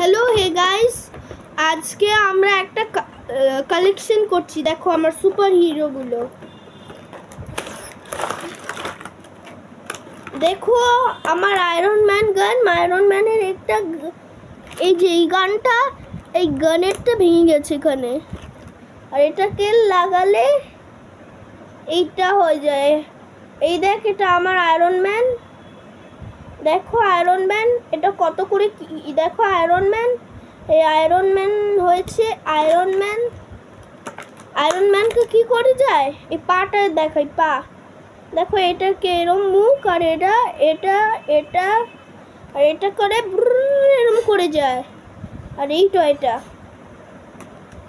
Hello hey guys, আজকে আমরা একটা কালেকশন করছি। দেখো আমার সুপার হিরোগুলো, দেখো আমার আয়রন ম্যানের একটা এই যে এই গানটা, এই গানেরটা ভেঙে গেছে এখানে, আর এটাকে লাগালে এইটা হয়ে যায়। এই দেখ, এটা আমার আয়রন ম্যান। দেখো আয়রন ম্যান এটা কত করে, দেখো আয়রন ম্যান, এই আয়রন ম্যান হয়েছে। আয়রন ম্যানকে কি করে যায়, এই পাটা দেখাই, পা দেখো, এটাকে এরম মুখ, আর এটা এটা এটা আর এটা করে এরম করে যায়, আর এইটা এটা,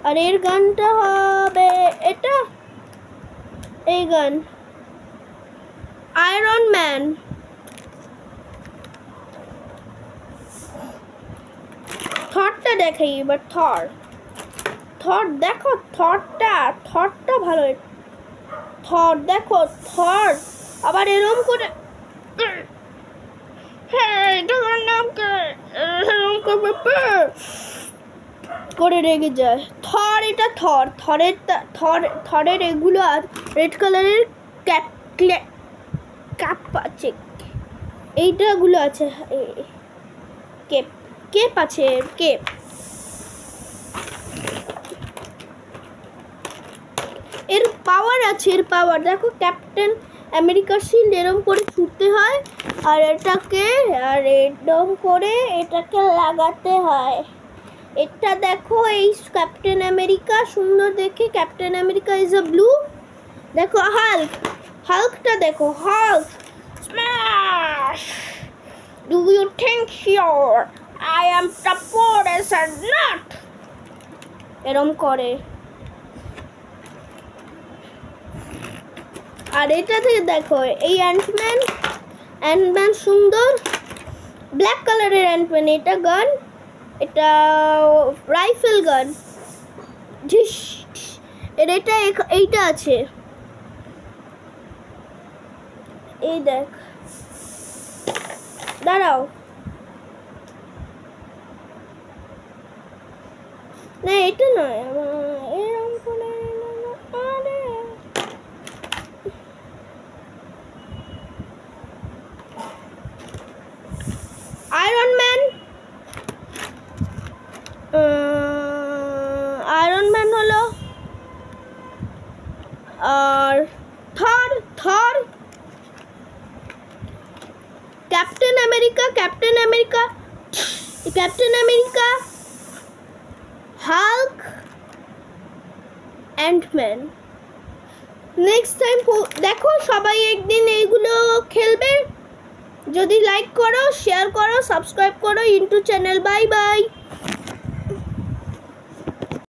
আর এর গানটা হবে এটা, এই গান আয়রন ম্যান। থরটা দেখাই এবার, থর দেখো, থরটা ভালো। থর দেখো, থর আবার এরম করে, করে রেগে যায়। থর, এটা থরের এগুলো আর রেড কালারের ক্যাপ আছে, এইটাগুলো আছে, কেপ আছে, কেপ। এর পাওয়ার আছে, এর পাওয়ার দেখো, ক্যাপ্টেন আমেরিকার শিল্ড এরম করে ছুটতে হয়, আর এটাকে আর এরম করে এটাকে লাগাতে হয়। এটা দেখো, এই ক্যাপ্টেন আমেরিকা সুন্দর দেখে, captain America is a blue. দেখো হাল্কটা দেখো, Hulk smash, do you think sure I am tougher as a nut, এরম করে। আর এটা থেকে দেখো, এই অ্যান্টম্যান সুন্দর ব্ল্যাক কালারের অ্যান্টম্যান। এটা গান, এটা রাইফেল গান, এর এটা এইটা আছে, এই দেখ, দাঁড়াও, না এটা নয়, এরকম করে আয়রন ম্যান হলো, আর Thor Captain America, Hulk, Ant Man. Next time দেখো, সবাই একদিন এইগুলো খেলবে। যদি লাইক করো, শেয়ার করো, সাবস্ক্রাইব করো ইন্টু চ্যানেল। Bye bye.